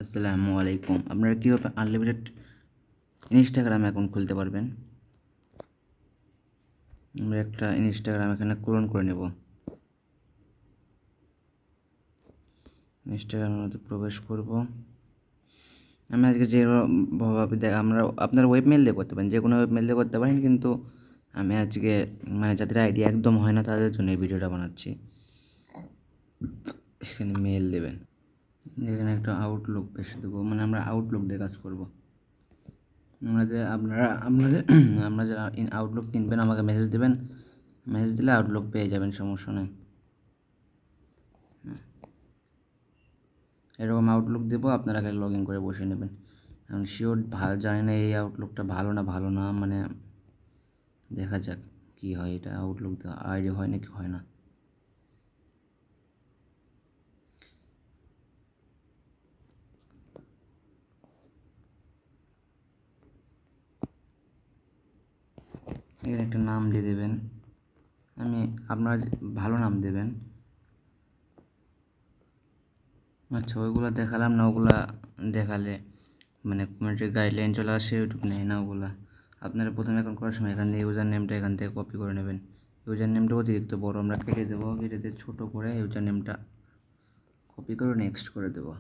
আসসালামু আলাইকুম। আপনারা কীভাবে আনলিমিটেড ইনস্টাগ্রাম অ্যাকাউন্ট খুলতে পারবেন? আমরা একটা ইনস্টাগ্রাম এখানে ক্লোন করে নেব। ইনস্টাগ্রামের মধ্যে প্রবেশ করব। আমি আজকে যেভাবে আমরা আপনার ওয়েবমেল দিয়ে করতে পারেন, যে কোনো ওয়েবমেল দিয়ে করতে পারেন, কিন্তু আমি আজকে যাদের আইডি একদম হয় না তাদের জন্য এই ভিডিওটা বানাচ্ছি। এখানে মেল দেবেন, এখানে একটা আউটলুক বেশি দেবো, আমরা আউটলুক দিয়ে কাজ করব। আপনারা যারা আউটলুক কিনবেন আমাকে মেসেজ দেবেন, মেসেজ দিলে আউটলুক পেয়ে যাবেন, সমস্যা নেই। এরকম আউটলুক দেবো, আপনারা খালি লগ ইন করে বসে নেবেন। এখন শিওর জানি না এই আউটলুকটা ভালো না, দেখা যাক কী হয়। এটা আউটলুক আইডি হয় নাকি হয় না। এখানে একটা নাম দিয়ে দেবেন, আপনারা ভালো নাম দেবেন। আচ্ছা, ওইগুলো দেখালাম না, ওগুলা দেখালে কমিউনিটি গাইডলাইন চলে আসে, ইউটিউব নেয় না ওগুলা। আপনারা প্রথমে অ্যাকাউন্ট করার সময় এখান থেকে ইউজার নেমটা এখান থেকে কপি করে নেবেন। ইউজার নেমটা অতিরিক্ত বড় আমরা কেটে দেবো, কেটে দিয়ে ছোটো করে ইউজার নেমটা কপি করে নেক্সট করে দেবো।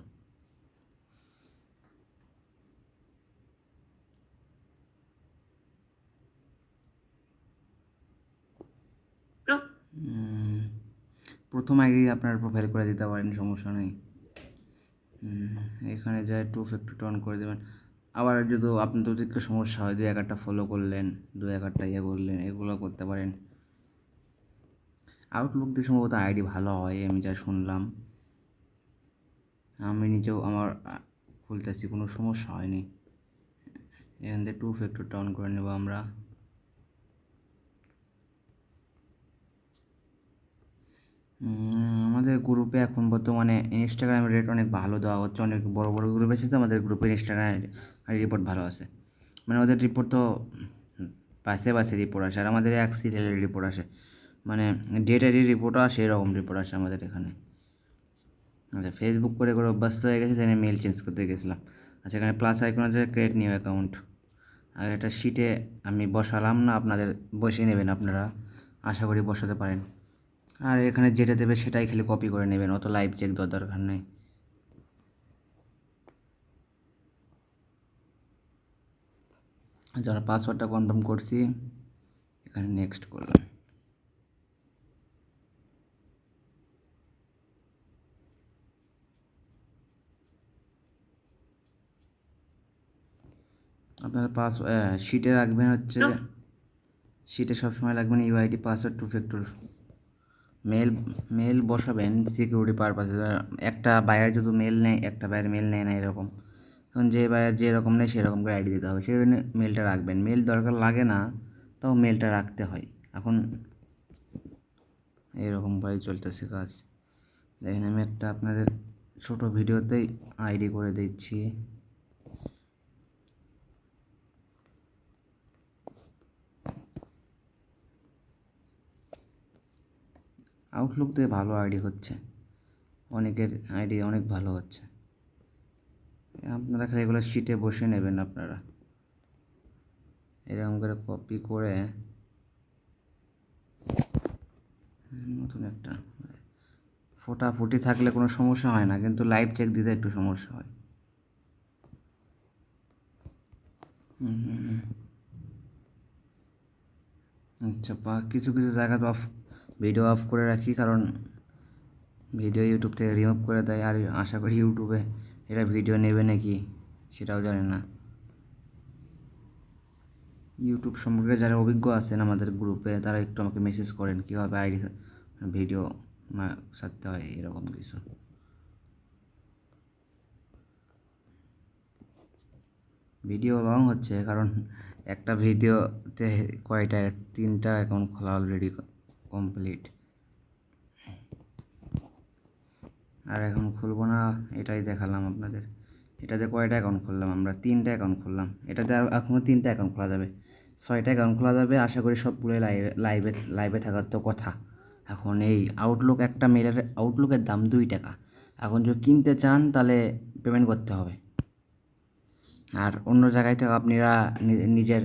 প্রথম আইডি আপনার প্রোফাইল করে দিতে পারেন, সমস্যা নেই। এখানে যায় 2 ফ্যাক্টর অন করে দেবেন। আবার যদি আপনাদের অতিরিক্ত সমস্যা হয়, 2-1টা ফলো করলেন, 2-1টা করলেন, এগুলো করতে পারেন। আউটলুক দিয়ে সম্ভবত আইডি ভালো হয়, আমি যা শুনলাম। আমি নিজেও আমার খুলতেছি, কোনো সমস্যা হয়নি। এখান থেকে 2 ফ্যাক্টরটা অন করে নেব আমরা। আমাদের গ্রুপে এখন বর্তমানে ইনস্টাগ্রামের রেট অনেক ভালো দেওয়া হচ্ছে, অনেক বড় বড় গ্রুপ আছে তো আমাদের গ্রুপে ইনস্টাগ্রাম রিপোর্ট ভালো আছে। ওদের রিপোর্ট তো বাসে রিপোর্ট আসে, আর আমাদের এক সিরিয়ালের রিপোর্ট আসে, ডেটারি রিপোর্টও আসে, এরকম রিপোর্ট আসে আমাদের এখানে। আচ্ছা, ফেসবুক করে অভ্যস্ত হয়ে গেছে, তাই মেল চেঞ্জ করতে গেছিলাম। আচ্ছা, এখানে প্লাস আইকন আছে, ক্রিয়েট নিউ অ্যাকাউন্ট। আর একটা শিটে আমি বসালাম না, আপনাদের বসিয়ে নেবেন, আপনারা আশা করি বসাতে পারেন। আর এখানে যেটা দেবে সেটাই খালি কপি করে নেবেন, অত লাইভ চেক দেওয়ার দরকার নেই। যারা পাসওয়ার্ডটা কনফার্ম করছি, এখানে নেক্সট করলাম। আপনারা শিটে রাখবেন হচ্ছে, শিটে সবসময় রাখবেন ইউআইডি পাসওয়ার্ড 2 ফ্যাক্টর। মেল বসাবেন সিকিউরিটি পারপাসে। একটা বায়ার যদি মেল নেয়, একটা বায়ার মেল নেয় না এরকম, এখন যে বায়ার যেরকম নেয় সেরকম করে আইডি দিতে হবে, সেই জন্য মেলটা রাখবেন। মেল দরকার লাগে না, তাও মেলটা রাখতে হয়। এখন এরকমভাবেই চলতেছে কাজ। দেখেন, আমি একটা আপনাদের ছোট ভিডিওতেই আইডি করে দিচ্ছি। আউটলুক দিয়ে ভালো আইডি হচ্ছে, অনেকের আইডি অনেক ভালো হচ্ছে। আপনারা খালি এগুলো শিটে বসে নেবেন, আপনারা এরকম করে কপি করে নতুন একটা ফোটাফুটি থাকলে কোনো সমস্যা হয় না, কিন্তু লাইভ চেক দিতে একটু সমস্যা হয়। আচ্ছা, কিছু কিছু জায়গা তো ভিডিও অফ করে রাখি, কারণ ভিডিও ইউটিউব থেকে রিমুভ করে দেয়। আর আশা করি ইউটিউবে এটা ভিডিও নেবে নাকি সেটাও জানি না। ইউটিউব সম্পর্কে যারা অভিজ্ঞ আছেন আমাদের গ্রুপে, তারা একটু আমাকে মেসেজ করেন কীভাবে আইডি ভিডিও ছাড়তে হয়, এরকম কিছু। ভিডিও লং হচ্ছে কারণ একটা ভিডিওতে কয়টা 3টা অ্যাকাউন্ট খোলা অলরেডি কমপ্লিট, আর এখন খুলবো না। এটাই দেখালাম আপনাদের। এটাতে কয়টা অ্যাকাউন্ট খুললাম আমরা? 3টা অ্যাকাউন্ট খুললাম। এটাতে এখনও 3টা অ্যাকাউন্ট খোলা যাবে, 6টা অ্যাকাউন্ট খোলা যাবে। আশা করি সবগুলোই লাইভে থাকার তো কথা। এখন এই আউটলুকের দাম 2 টাকা। এখন যদি কিনতে চান তাহলে পেমেন্ট করতে হবে। আর অন্য জায়গায় থেকে আপনারা নিজের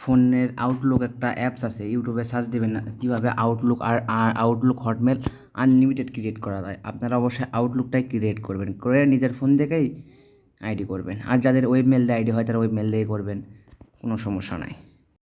ফোনের আউটলুক একটা অ্যাপস আছে, ইউটিউবে সার্চ দেবেন না কীভাবে আউটলুক আর আউটলুক হটমেল আনলিমিটেড ক্রিয়েট করা যায়। আপনারা অবশ্যই আউটলুকটাই ক্রিয়েট করবেন, করে নিজের ফোন থেকেই আইডি করবেন। আর যাদের ওয়েব মেল দিয়ে আইডি হয় তারা ওয়েব মেল দিয়ে করবেন, কোনো সমস্যা নাই।